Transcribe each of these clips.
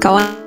going.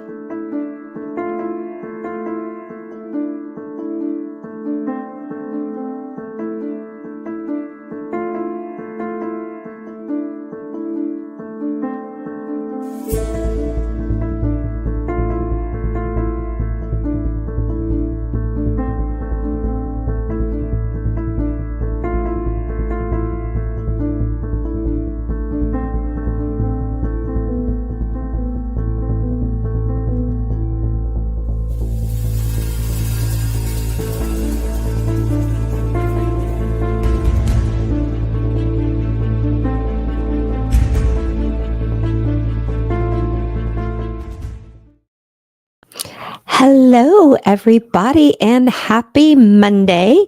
Hello, everybody, and happy Monday.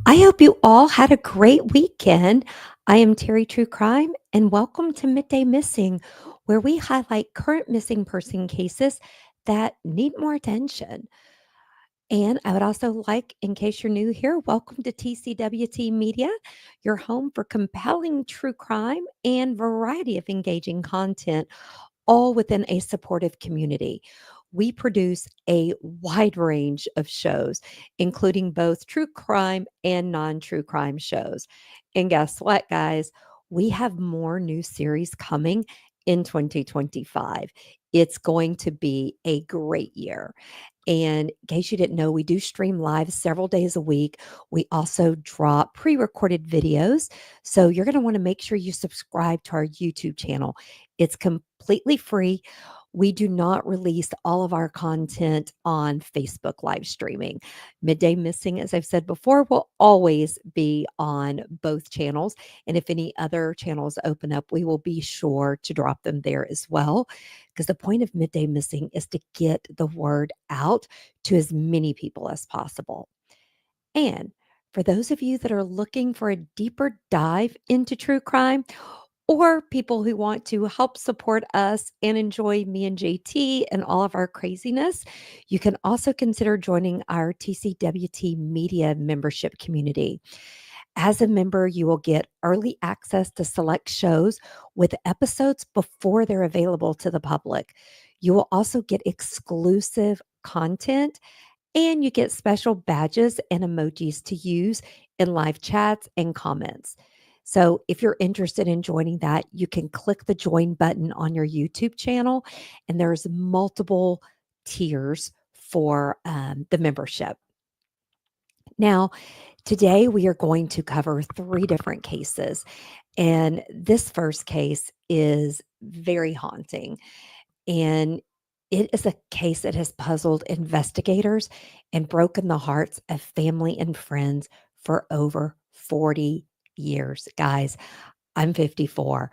I hope you all had a great weekend. I am Terry True Crime, and welcome to Midday Missing, where we highlight current missing person cases that need more attention. And I would also like, in case you're new here, welcome to TCWT Media, your home for compelling true crime and variety of engaging content, all within a supportive community. We produce a wide range of shows, including both true crime and non true crime shows. And guess what, guys? We have more new series coming in 2025. It's going to be a great year. And in case you didn't know, we do stream live several days a week. We also drop pre recorded videos. So you're going to want to make sure you subscribe to our YouTube channel. It's completely free. We do not release all of our content on Facebook live streaming. Midday Missing, as I've said before, will always be on both channels. And if any other channels open up, we will be sure to drop them there as well. Because the point of Midday Missing is to get the word out to as many people as possible. And for those of you that are looking for a deeper dive into true crime, or people who want to help support us and enjoy me and JT and all of our craziness, you can also consider joining our TCWT Media membership community. As a member, you will get early access to select shows with episodes before they're available to the public. You will also get exclusive content and you get special badges and emojis to use in live chats and comments. So, if you're interested in joining that, you can click the join button on your YouTube channel, and there's multiple tiers for the membership. Now, today we are going to cover three different cases, and this first case is very haunting. And it is a case that has puzzled investigators and broken the hearts of family and friends for over 40 years. Guys, I'm 54.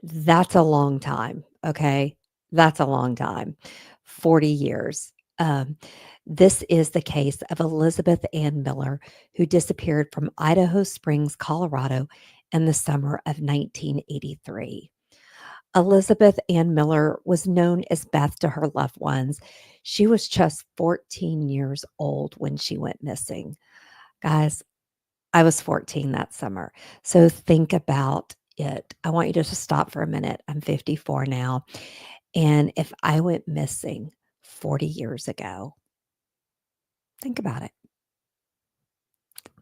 That's a long time. Okay. That's a long time. 40 years. This is the case of Elizabeth Ann Miller, who disappeared from Idaho Springs, Colorado in the summer of 1983. Elizabeth Ann Miller was known as Beth to her loved ones. She was just 14 years old when she went missing. Guys, I was 14 that summer. So think about it. I want you to just stop for a minute. I'm 54 now. And if I went missing 40 years ago, think about it.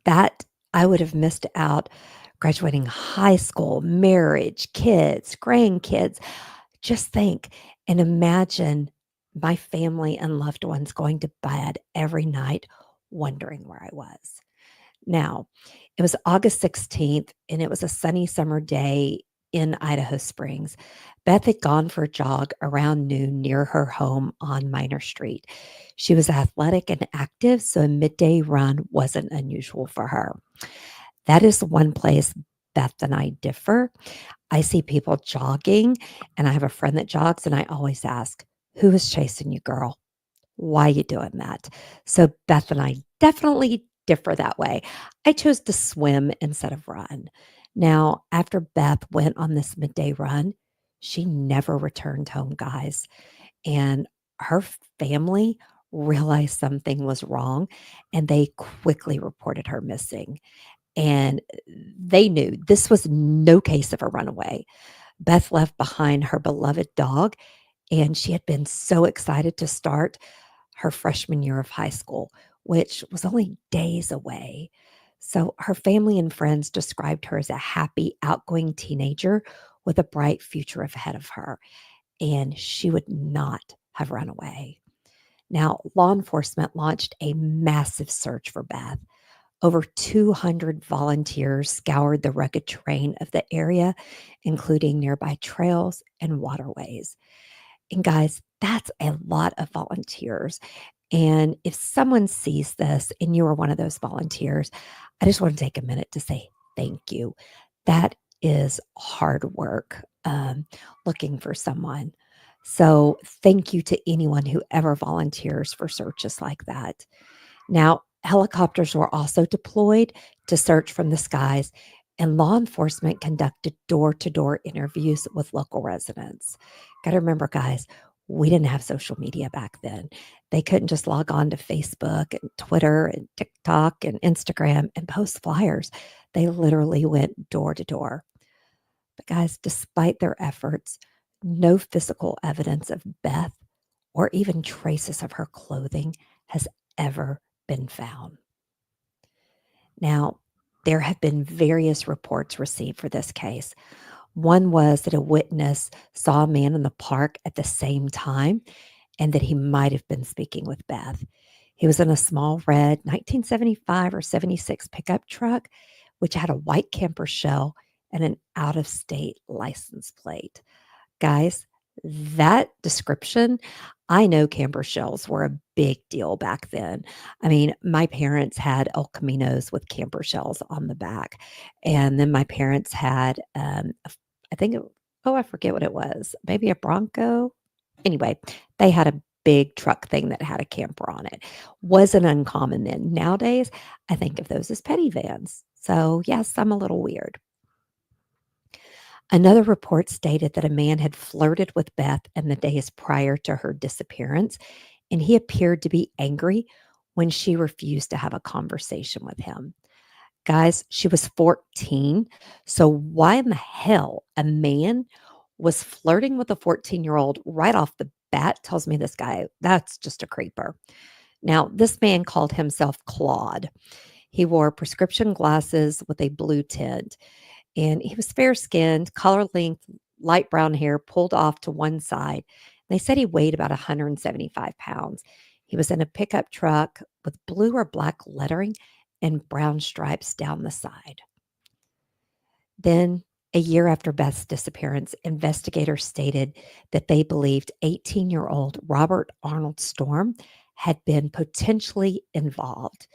That I would have missed out graduating high school, marriage, kids, grandkids. Just think and imagine my family and loved ones going to bed every night wondering where I was. Now, it was August 16th, and it was a sunny summer day in Idaho Springs. Beth had gone for a jog around noon near her home on Minor Street. She was athletic and active, so a midday run wasn't unusual for her. That is one place Beth and I differ. I see people jogging, and I have a friend that jogs, and I always ask, who is chasing you, girl? Why are you doing that? So Beth and I definitely differ that way. I chose to swim instead of run. Now, after Beth went on this midday run, she never returned home, guys. And her family realized something was wrong and they quickly reported her missing. And they knew this was no case of a runaway. Beth left behind her beloved dog And she had been so excited to start her freshman year of high school, which was only days away. So her family and friends described her as a happy, outgoing teenager with a bright future ahead of her. And she would not have run away. Now, law enforcement launched a massive search for Beth. Over 200 volunteers scoured the rugged terrain of the area, including nearby trails and waterways. And guys, that's a lot of volunteers. And if someone sees this and you are one of those volunteers, I just want to take a minute to say thank you. That is hard work, looking for someone. So thank you to anyone who ever volunteers for searches like that. Now, helicopters were also deployed to search from the skies, and law enforcement conducted door to door interviews with local residents. Got to remember, guys, we didn't have social media back then. They couldn't just log on to Facebook and Twitter and TikTok and Instagram and post flyers. They literally went door to door. But, guys, despite their efforts, no physical evidence of Beth or even traces of her clothing has ever been found. Now, there have been various reports received for this case. One was that a witness saw a man in the park at the same time and that he might have been speaking with Beth. He was in a small red 1975 or 76 pickup truck, which had a white camper shell and an out of state license plate. Guys, that description, I know camper shells were a big deal back then. I mean, my parents had El Caminos with camper shells on the back. And then my parents had, I think, oh, I forget what it was, maybe a Bronco. Anyway, they had a big truck thing that had a camper on it. Wasn't uncommon then. Nowadays, I think of those as petty vans. So, yes, I'm a little weird. Another report stated that a man had flirted with Beth in the days prior to her disappearance, and he appeared to be angry when she refused to have a conversation with him. Guys, she was 14. So, why in the hell a man was flirting with a 14-year-old right off the bat tells me this guy, that's just a creeper. Now, this man called himself Claude. He wore prescription glasses with a blue tint and he was fair skinned, collar length, light brown hair pulled off to one side. They said he weighed about 175 pounds. He was in a pickup truck with blue or black lettering and brown stripes down the side. Then, a year after Beth's disappearance, investigators stated that they believed 18-year-old Robert Arnold Storm had been potentially involved.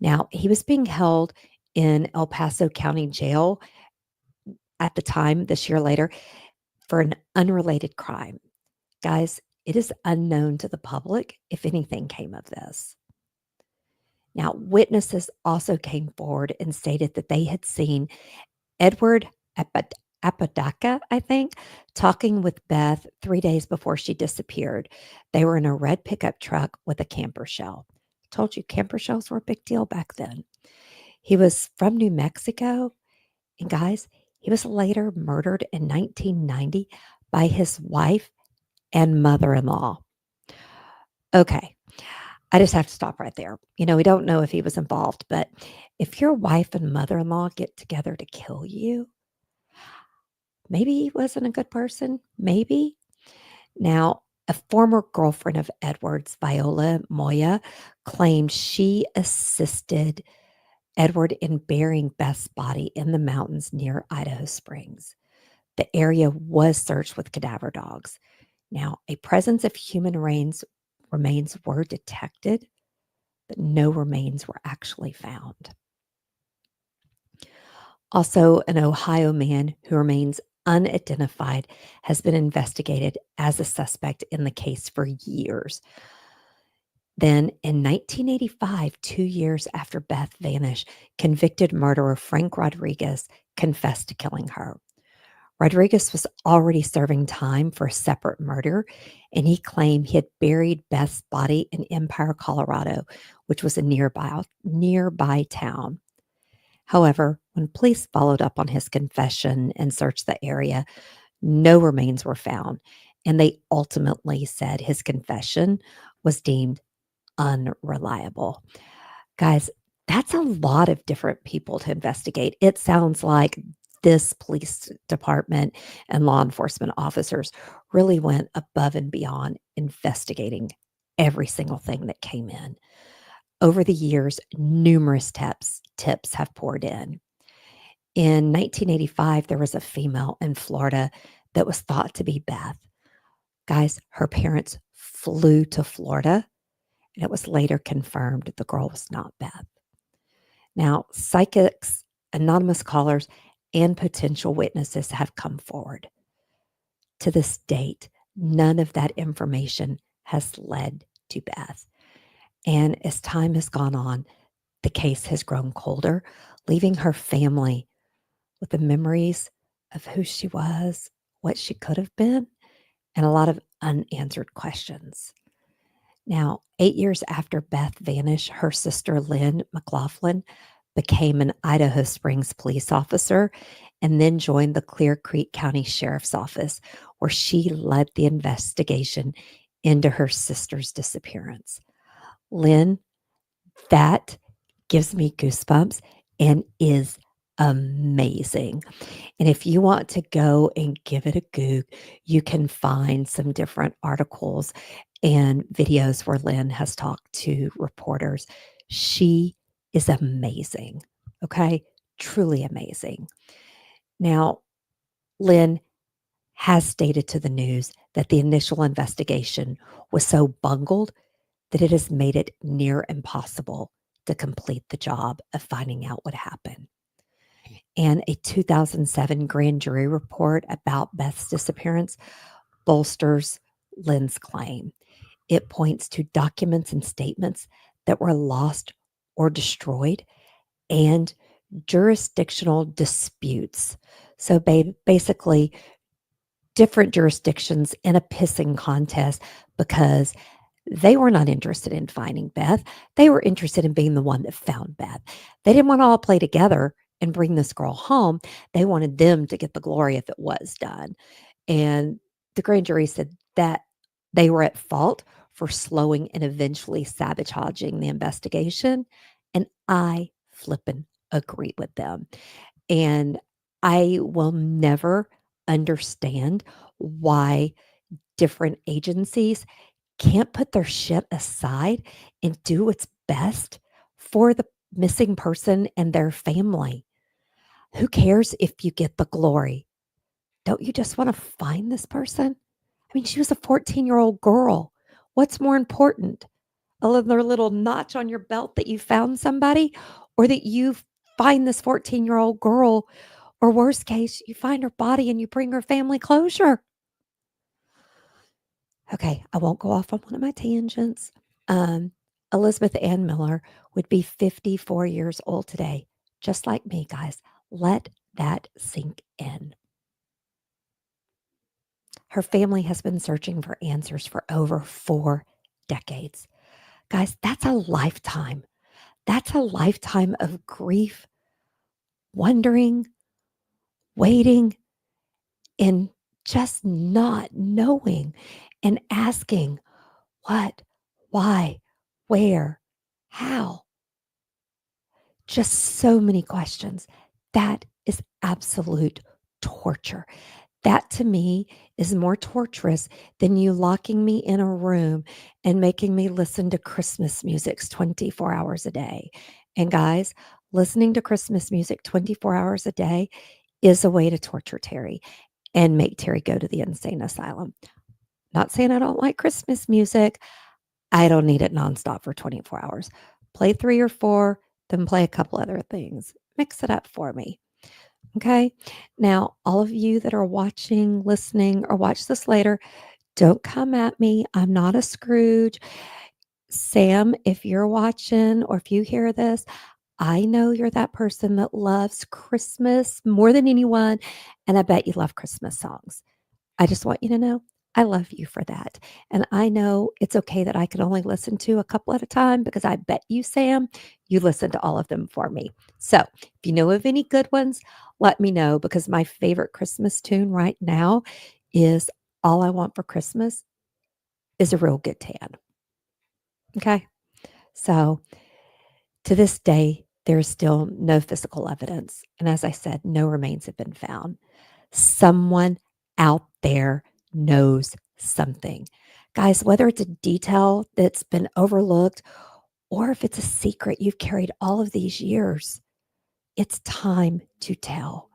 Now, he was being held in El Paso County Jail at the time, this year later, for an unrelated crime. Guys, it is unknown to the public if anything came of this. Now, witnesses also came forward and stated that they had seen Edward Apodaca, I think, talking with Beth 3 days before she disappeared. They were in a red pickup truck with a camper shell. Told you camper shells were a big deal back then. He was from New Mexico. And guys, he was later murdered in 1990 by his wife and mother in law. Okay, I just have to stop right there. We don't know if he was involved, but if your wife and mother in law get together to kill you, maybe he wasn't a good person. Maybe. Now, a former girlfriend of Edward's, Viola Moya, claimed she assisted Edward in burying Beth's body in the mountains near Idaho Springs. The area was searched with cadaver dogs. Now, a presence of human remains were detected, but no remains were actually found. Also, an Ohio man who remains unidentified has been investigated as a suspect in the case for years. Then in 1985, 2 years after Beth vanished, convicted murderer Frank Rodriguez confessed to killing her. Rodriguez was already serving time for a separate murder, and he claimed he had buried Beth's body in Empire, Colorado, which was a nearby town. However, when police followed up on his confession and searched the area, no remains were found, and they ultimately said his confession was deemed unreliable. Guys, that's a lot of different people to investigate. It sounds like this police department and law enforcement officers really went above and beyond investigating every single thing that came in. Over the years, numerous tips have poured in. In 1985, there was a female in Florida that was thought to be Beth. Guys, her parents flew to Florida, and it was later confirmed the girl was not Beth. Now, psychics, anonymous callers, and potential witnesses have come forward. To this date, none of that information has led to Beth. And as time has gone on, the case has grown colder, leaving her family with the memories of who she was, what she could have been, and a lot of unanswered questions. Now, 8 years after Beth vanished, her sister Lynn McLaughlin became an Idaho Springs police officer and then joined the Clear Creek County Sheriff's Office, where she led the investigation into her sister's disappearance. Lynn, that gives me goosebumps and is amazing. And if you want to go and give it a Goog, you can find some different articles and videos where Lynn has talked to reporters. She is amazing. Okay. Truly amazing. Now, Lynn has stated to the news that the initial investigation was so bungled that it has made it near impossible to complete the job of finding out what happened. And a 2007 grand jury report about Beth's disappearance bolsters Lynn's claim. It points to documents and statements that were lost or destroyed and jurisdictional disputes. So basically, different jurisdictions in a pissing contest because they were not interested in finding Beth. They were interested in being the one that found Beth. They didn't want to all play together and bring this girl home. They wanted them to get the glory if it was done. And the grand jury said that they were at fault for slowing and eventually sabotaging the investigation. And I flippin' agree with them. And I will never understand why different agencies can't put their shit aside and do what's best for the missing person and their family. Who cares if you get the glory? Don't you just want to find this person? I mean, she was a 14-year-old girl. What's more important? Another little notch on your belt that you found somebody, or that you find this 14-year-old girl, or worst case, you find her body and you bring her family closure? Okay, I won't go off on one of my tangents. Um, Elizabeth Ann Miller would be 54 years old today, just like me, guys. Let that sink in. Her family has been searching for answers for over 4 decades. Guys, that's a lifetime. That's a lifetime of grief, wondering, waiting, and just not knowing and asking what, why, where, how. Just so many questions. That is absolute torture. That to me is more torturous than you locking me in a room and making me listen to Christmas music 24 hours a day. And guys, listening to Christmas music 24 hours a day is a way to torture Terry and make Terry go to the insane asylum. Not saying I don't like Christmas music. I don't need it nonstop for 24 hours. Play 3 or 4, then play a couple other things. Mix it up for me. Okay. Now, all of you that are watching, listening, or watch this later, don't come at me. I'm not a Scrooge. Sam, if you're watching or if you hear this, I know you're that person that loves Christmas more than anyone. And I bet you love Christmas songs. I just want you to know I love you for that. And I know it's okay that I can only listen to a couple at a time because I bet you, Sam, you listen to all of them for me. So if you know of any good ones, let me know because my favorite Christmas tune right now is all I want for Christmas is a real good tan. Okay. So to this day, there is still no physical evidence. And as I said, no remains have been found. Someone out there knows something. Guys, whether it's a detail that's been overlooked or if it's a secret you've carried all of these years, it's time to tell.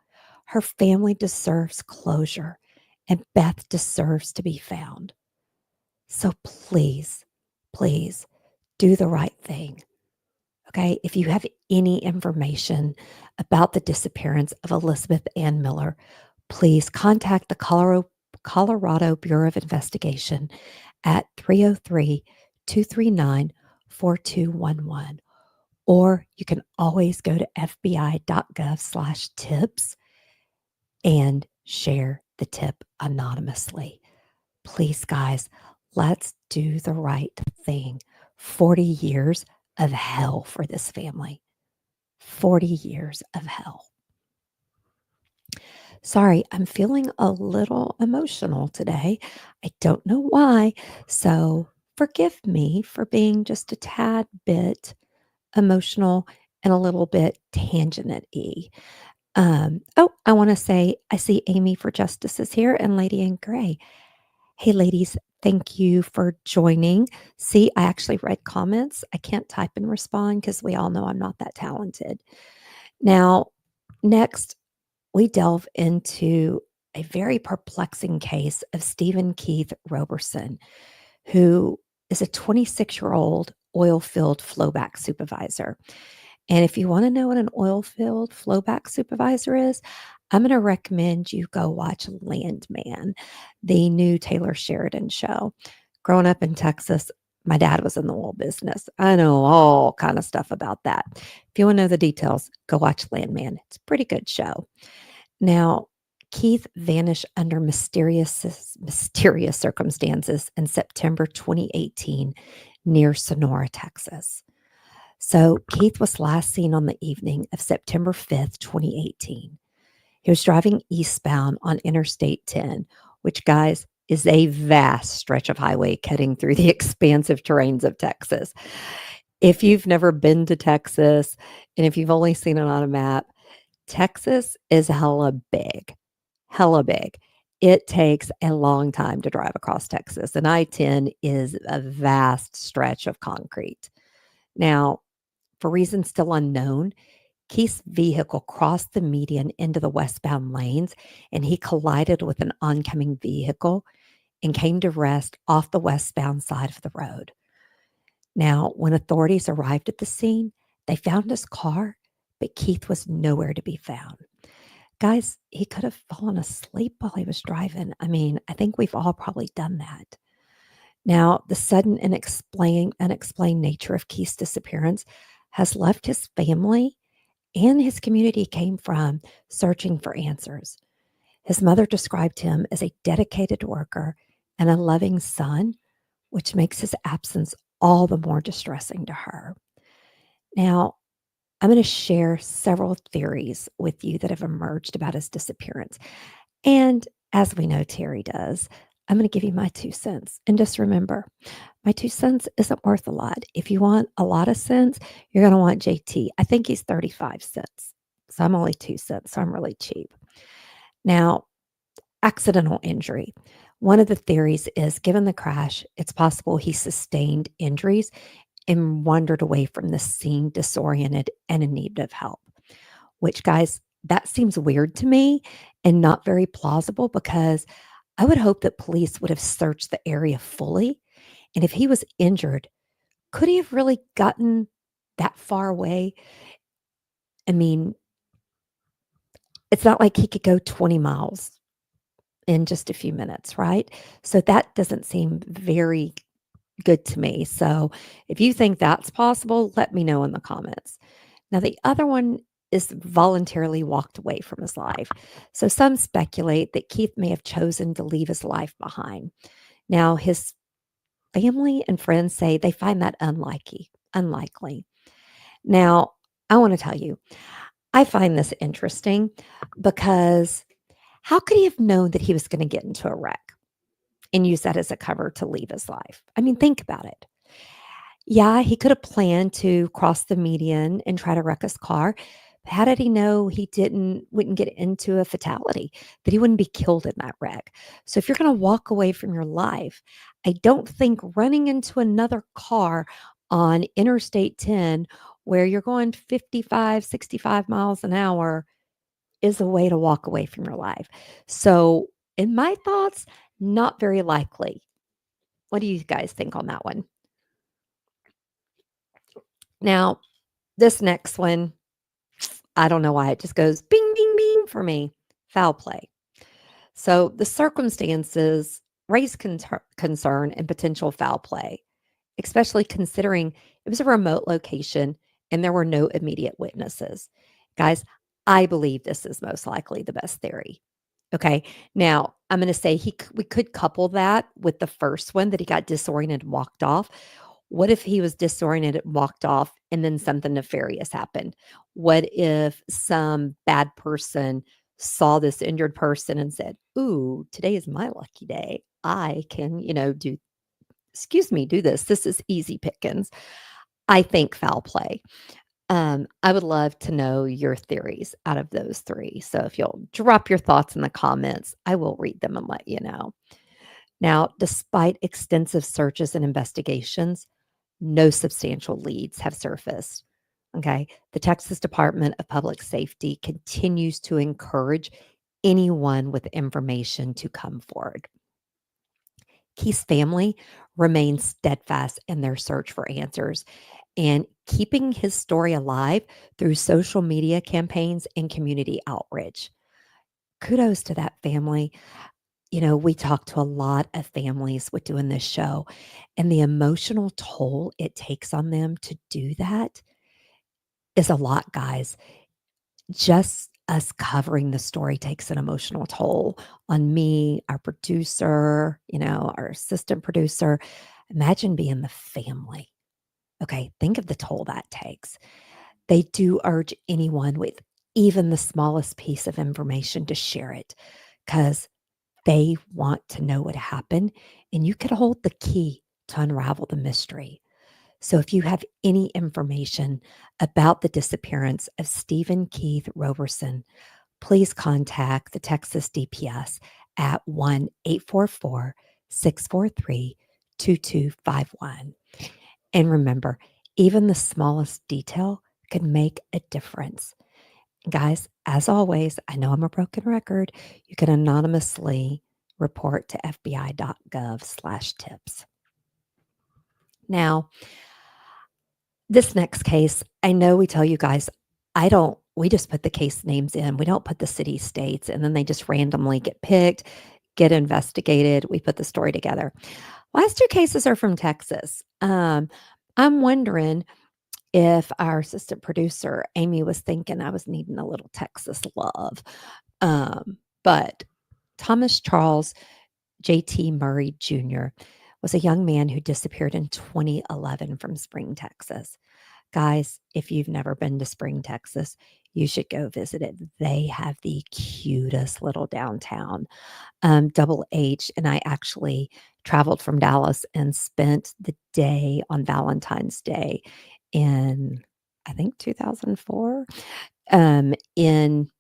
Her family deserves closure, and Beth deserves to be found. So please, please do the right thing. Okay. If you have any information about the disappearance of Elizabeth Ann Miller, please contact the Colorado Bureau of Investigation at 303 239 4211. Or you can always go to fbi.gov/tips and share the tip anonymously. Please, guys, let's do the right thing. 40 years of hell for this family. 40 years of hell. Sorry, I'm feeling a little emotional today. I don't know why. So forgive me for being just a tad bit emotional and a little bit tangent-y. I want to say I see Amy for Justice is here and Lady in Gray. Hey, ladies, thank you for joining. See, I actually read comments. I can't type and respond because we all know I'm not that talented. Now, next, we delve into a very perplexing case of Stephen Keith Roberson, who is a 26-year-old oil field flowback supervisor. And if you want to know what an oil field flowback supervisor is, I'm going to recommend you go watch Landman, the new Taylor Sheridan show. Growing up in Texas, my dad was in the oil business. I know all kind of stuff about that. If you want to know the details, go watch Landman. It's a pretty good show. Now, Keith vanished under mysterious circumstances in September 2018 near Sonora, Texas. So Keith was last seen on the evening of September 5th, 2018. He was driving eastbound on Interstate 10, which, guys, is a vast stretch of highway cutting through the expansive terrains of Texas. If you've never been to Texas, and if you've only seen it on a map, Texas is hella big, hella big. It takes a long time to drive across Texas, and I-10 is a vast stretch of concrete. Now, for reasons still unknown, Keith's vehicle crossed the median into the westbound lanes, and he collided with an oncoming vehicle and came to rest off the westbound side of the road. Now, when authorities arrived at the scene, they found his car, but Keith was nowhere to be found. Guys, he could have fallen asleep while he was driving. I mean, I think we've all probably done that. Now, the sudden and unexplained nature of Keith's disappearance has left his family and his community came from searching for answers. His mother described him as a dedicated worker and a loving son, which makes his absence all the more distressing to her. Now, I'm going to share several theories with you that have emerged about his disappearance. And as we know Terry does, I'm going to give you my 2 cents. And just remember, my 2 cents isn't worth a lot. If you want a lot of cents, you're going to want JT. I think he's 35 cents. So I'm only 2 cents. So I'm really cheap. Now, accidental injury. One of the theories is given the crash, it's possible he sustained injuries and wandered away from the scene disoriented and in need of help. Which, guys, that seems weird to me and not very plausible because I would hope that police would have searched the area fully. And if he was injured, could he have really gotten that far away? I mean, it's not like he could go 20 miles in just a few minutes, right? So that doesn't seem very good to me. So if you think that's possible, let me know in the comments. Now, the other one is voluntarily walked away from his life. So some speculate that Keith may have chosen to leave his life behind. Now, his family and friends say they find that unlikely. Now, I want to tell you, I find this interesting because how could he have known that he was going to get into a wreck? and use that as a cover to leave his life. I mean, think about it. Yeah, he could have planned to cross the median and try to wreck his car. But how did he know he wouldn't get into a fatality, that he wouldn't be killed in that wreck? So if you're going to walk away from your life, I don't think running into another car on Interstate 10 where you're going 55, 65 miles an hour is a way to walk away from your life. So, in my thoughts, not very likely. What do you guys think on that one? Now, this next one, I don't know why it just goes bing, bing, bing for me. Foul play. So the circumstances raise concern and potential foul play, especially considering it was a remote location and there were no immediate witnesses. Guys, I believe this is most likely the best theory. Okay. Now, I'm going to say we could couple that with the first one that he got disoriented and walked off. What if he was disoriented and walked off and then something nefarious happened? What if some bad person saw this injured person and said, "Ooh, today is my lucky day. I can, do this. This is easy pickings." I think foul play. I would love to know your theories out of those three. So if you'll drop your thoughts in the comments, I will read them and let you know. Now, despite extensive searches and investigations, no substantial leads have surfaced. Okay. The Texas Department of Public Safety continues to encourage anyone with information to come forward. Keith's family remains steadfast in their search for answers and keeping his story alive through social media campaigns and community outreach. Kudos to that family. We talk to a lot of families with doing this show, and the emotional toll it takes on them to do that is a lot, guys. Just us covering the story takes an emotional toll on me, our producer, our assistant producer. Imagine being the family. Okay, think of the toll that takes. They do urge anyone with even the smallest piece of information to share it because they want to know what happened, and you could hold the key to unravel the mystery. So if you have any information about the disappearance of Stephen Keith Roberson, please contact the Texas DPS at 1-844-643-2251. And remember, even the smallest detail could make a difference. Guys, as always, I know I'm a broken record. You can anonymously report to fbi.gov/tips. Now, this next case, I know we tell you guys, we just put the case names in. We don't put the city, states, and then they just randomly get picked, get investigated. We put the story together. Last two cases are from Texas. I'm wondering if our assistant producer, Amy, was thinking I was needing a little Texas love. But Thomas Charles J.T. Murray Jr. was a young man who disappeared in 2011 from Spring, Texas. Guys, if you've never been to Spring, Texas, you should go visit it. They have the cutest little downtown. Double H and I actually traveled from Dallas and spent the day on Valentine's Day in, I think, 2004, in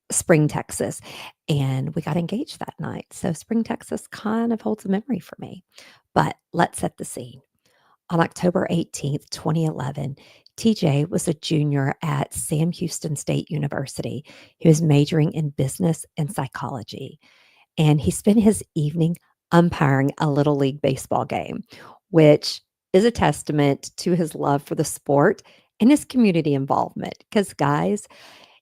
Spring, Texas. And we got engaged that night. So Spring, Texas kind of holds a memory for me. But let's set the scene. On October 18th, 2011, TJ was a junior at Sam Houston State University. He was majoring in business and psychology. And he spent his evening umpiring a Little League baseball game, which is a testament to his love for the sport and his community involvement. Because, guys,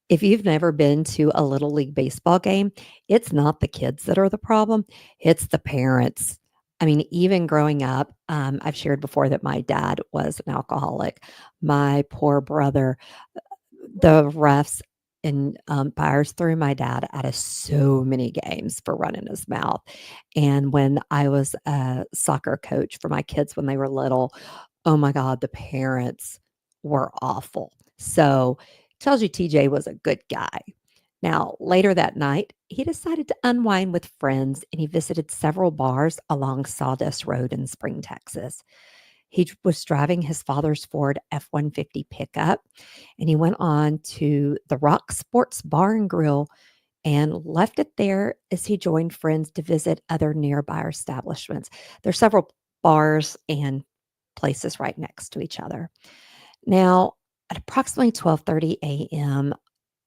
if you've never been to a Little League baseball game, it's not the kids that are the problem, it's the parents. I mean, even growing up, I've shared before that my dad was an alcoholic. My poor brother, the refs and umpires threw my dad out of so many games for running his mouth. And when I was a soccer coach for my kids when they were little, oh my God, the parents were awful. So tells you TJ was a good guy. Now, later that night, he decided to unwind with friends and he visited several bars along Sawdust Road in Spring, Texas. Was driving his father's Ford F 150 pickup and he went on to the Rock Sports Bar and Grill and left it there as he joined friends to visit other nearby establishments. There's several bars and places right next to each other. Now, at approximately 12:30 a.m.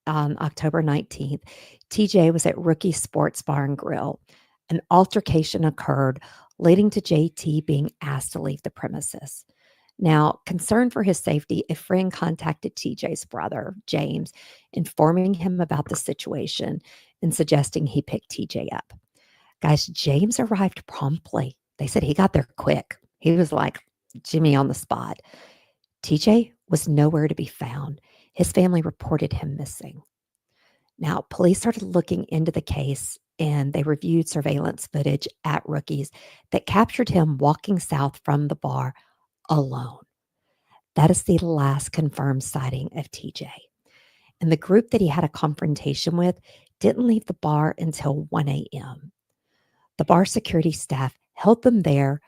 on October 19th, TJ was at Rookie Sports Bar and Grill. An altercation occurred, leading to JT being asked to leave the premises. Now, concerned for his safety, a friend contacted TJ's brother, James, informing him about the situation and suggesting he pick TJ up. Guys, James arrived promptly. They said he got there quick. He was like Jimmy on the spot. TJ was nowhere to be found. His family reported him missing. Now, police started looking into the case and they reviewed surveillance footage at Rookies that captured him walking south from the bar alone. That is the last confirmed sighting of TJ. And the group that he had a confrontation with didn't leave the bar until 1 a.m. The bar security staff held them there,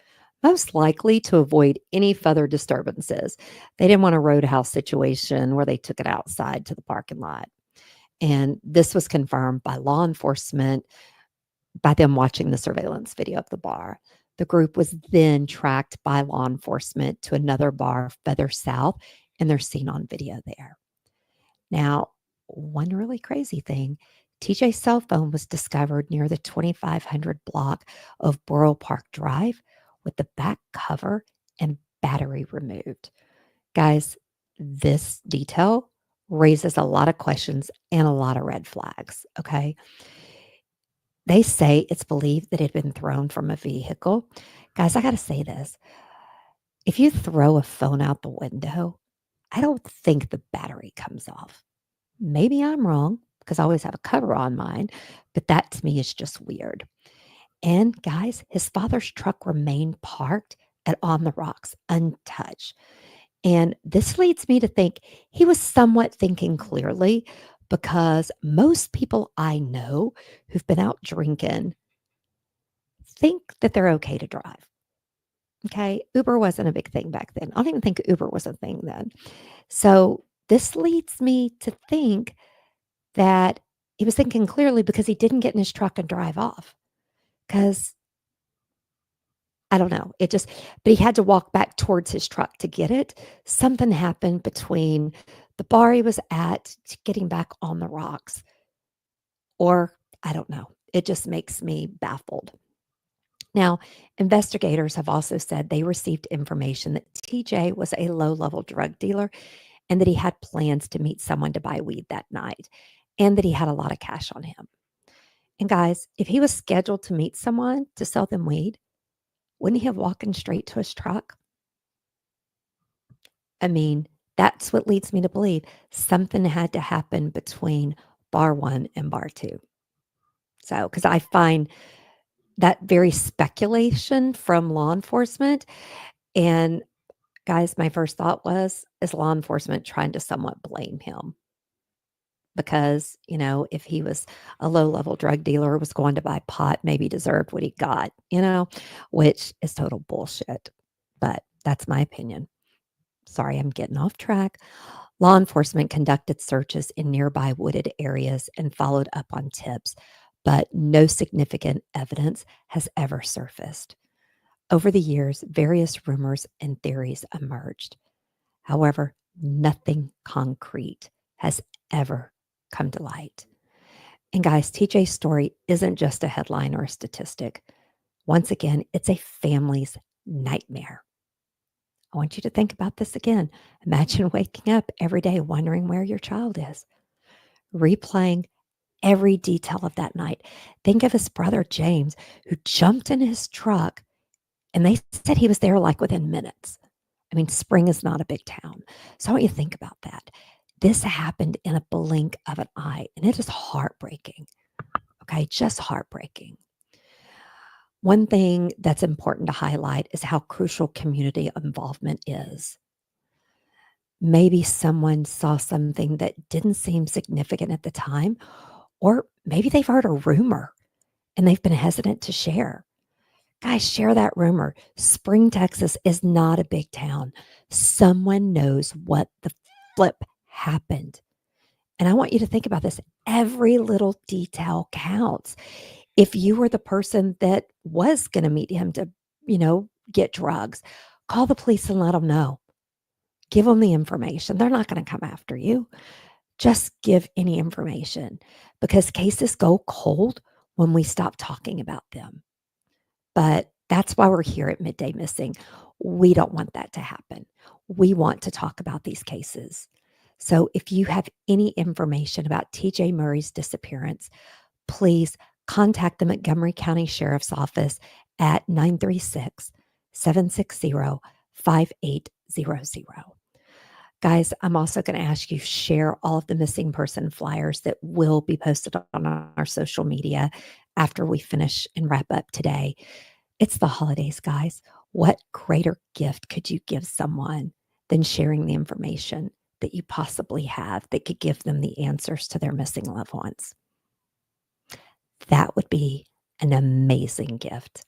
most likely to avoid any further disturbances. They didn't want a roadhouse situation where they took it outside to the parking lot. And this was confirmed by law enforcement by them watching the surveillance video of the bar. The group was then tracked by law enforcement to another bar further south, and they're seen on video there. Now, one really crazy thing, TJ's cell phone was discovered near the 2500 block of Borough Park Drive with the back cover and battery removed. Guys, this detail raises a lot of questions and a lot of red flags, okay? They say it's believed that it had been thrown from a vehicle. Guys, I got to say this. If you throw a phone out the window, I don't think the battery comes off. Maybe I'm wrong because I always have a cover on mine, but that to me is just weird. And guys, his father's truck remained parked on the rocks, untouched. And this leads me to think he was somewhat thinking clearly because most people I know who've been out drinking think that they're okay to drive. Okay. Uber wasn't a big thing back then. I don't even think Uber was a thing then. So this leads me to think that he was thinking clearly because he didn't get in his truck and drive off. Because I don't know. But he had to walk back towards his truck to get it. Something happened between the bar he was at to getting back on the rocks. Or I don't know. It just makes me baffled. Now, investigators have also said they received information that TJ was a low level drug dealer and that he had plans to meet someone to buy weed that night and that he had a lot of cash on him. And guys, if he was scheduled to meet someone to sell them weed, wouldn't he have walking straight to his truck? I mean, that's what leads me to believe something had to happen between bar one and bar two. So, because I find that very speculation from law enforcement. And guys, my first thought was, is law enforcement trying to somewhat blame him? Because, if he was a low level drug dealer, was going to buy pot, maybe deserved what he got, which is total bullshit. But that's my opinion. Sorry, I'm getting off track. Law enforcement conducted searches in nearby wooded areas and followed up on tips, but no significant evidence has ever surfaced. Over the years, various rumors and theories emerged. However, nothing concrete has ever come to light. And guys, TJ's story isn't just a headline or a statistic. Once again, it's a family's nightmare. I want you to think about this again. Imagine waking up every day wondering where your child is, replaying every detail of that night. Think of his brother, James, who jumped in his truck and they said he was there like within minutes. I mean, Spring is not a big town. So I want you to think about that. This happened in a blink of an eye, and it is heartbreaking. Okay, just heartbreaking. One thing that's important to highlight is how crucial community involvement is. Maybe someone saw something that didn't seem significant at the time, Or maybe they've heard a rumor and they've been hesitant to share. Guys, share that rumor. Spring, Texas is not a big town. Someone knows what the flip happened. And I want you to think about this. Every little detail counts. If you were the person that was going to meet him to, get drugs, call the police and let them know. Give them the information. They're not going to come after you. Just give any information because cases go cold when we stop talking about them. But that's why we're here at Midday Missing. We don't want that to happen. We want to talk about these cases. So if you have any information about TJ Murray's disappearance, please contact the Montgomery County Sheriff's Office at 936 760 5800. Guys, I'm also going to ask you to share all of the missing person flyers that will be posted on our social media after we finish and wrap up today. It's the holidays, guys. What greater gift could you give someone than sharing the information that you possibly have that could give them the answers to their missing loved ones? That would be an amazing gift.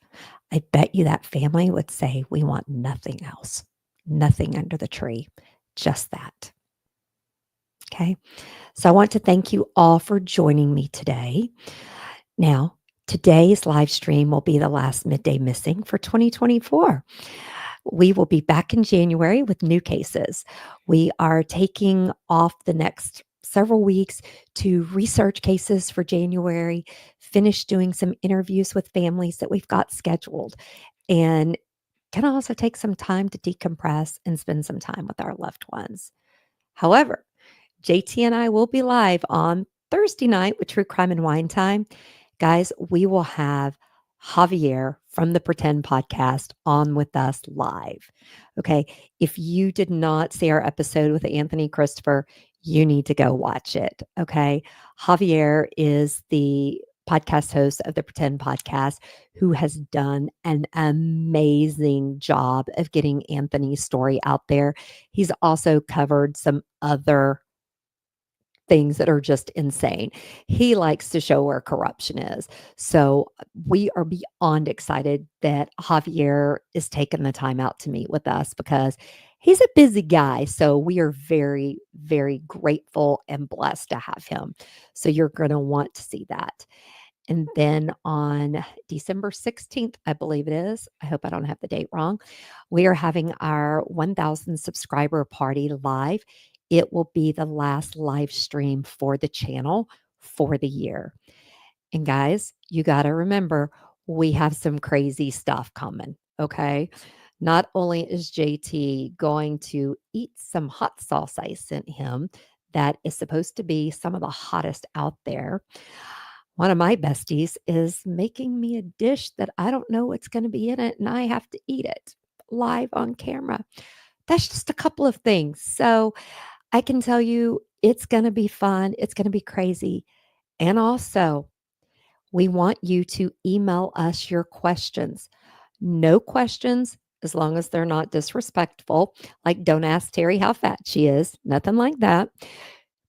I bet you that family would say, we want nothing else, nothing under the tree, just that. Okay. So I want to thank you all for joining me today. Now, today's live stream will be the last Midday Missing for 2024. We will be back in January with new cases. We are taking off the next several weeks to research cases for January, finish doing some interviews with families that we've got scheduled, and can also take some time to decompress and spend some time with our loved ones. However, JT and I will be live on Thursday night with True Crime and Wine Time. Guys, we will have Javier from the Pretend podcast on with us live. Okay. If you did not see our episode with Anthony Christopher, you need to go watch it. Okay. Javier is the podcast host of the Pretend podcast who has done an amazing job of getting Anthony's story out there. He's also covered some other things that are just insane. He likes to show where corruption is. So we are beyond excited that Javier is taking the time out to meet with us because he's a busy guy. So we are very, very grateful and blessed to have him. So you're going to want to see that. And then on December 16th, I believe it is, I hope I don't have the date wrong, we are having our 1,000 subscriber party live. It will be the last live stream for the channel for the year. And guys, you got to remember, we have some crazy stuff coming, okay? Not only is JT going to eat some hot sauce I sent him that is supposed to be some of the hottest out there, one of my besties is making me a dish that I don't know what's going to be in it, and I have to eat it live on camera. That's just a couple of things. So I can tell you it's going to be fun. It's going to be crazy. And also, we want you to email us your questions. No questions as long as they're not disrespectful. Like, don't ask Terry how fat she is. Nothing like that.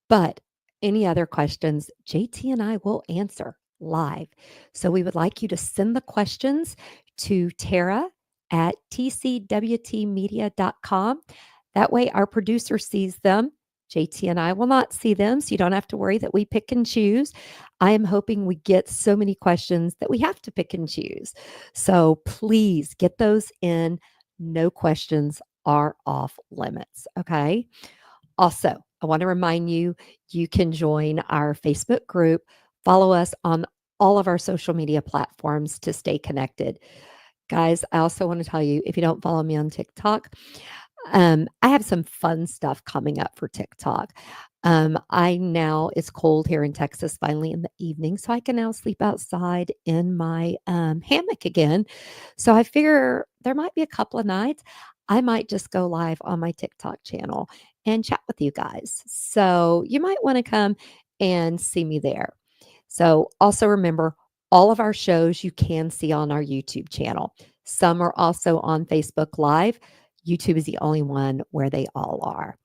But any other questions, JT and I will answer live. So we would like you to send the questions to Tara at tcwtmedia.com. That way our producer sees them. JT and I will not see them, so you don't have to worry that we pick and choose. I am hoping we get so many questions that we have to pick and choose. So please get those in. No questions are off limits, okay? Also, I want to remind you, you can join our Facebook group, follow us on all of our social media platforms to stay connected. Guys, I also want to tell you, if you don't follow me on TikTok, I have some fun stuff coming up for TikTok. It's cold here in Texas finally in the evening, so I can now sleep outside in my hammock again. So I figure there might be a couple of nights I might just go live on my TikTok channel and chat with you guys. So you might want to come and see me there. So also remember, all of our shows you can see on our YouTube channel. Some are also on Facebook Live. YouTube is the only one where they all are.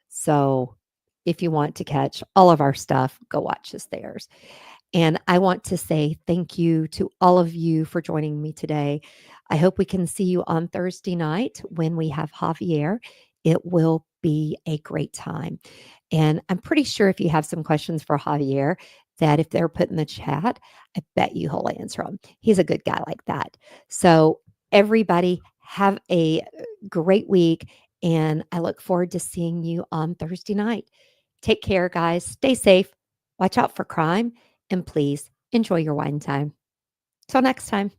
So if you want to catch all of our stuff, go watch us theirs. And I want to say thank you to all of you for joining me today. I hope we can see you on Thursday night when we have Javier. It will be a great time. And I'm pretty sure if you have some questions for Javier, that if they're put in the chat, I bet you he'll answer them. He's a good guy like that. So, everybody, have a great week. And I look forward to seeing you on Thursday night. Take care, guys. Stay safe. Watch out for crime. And please enjoy your wine time. Till next time.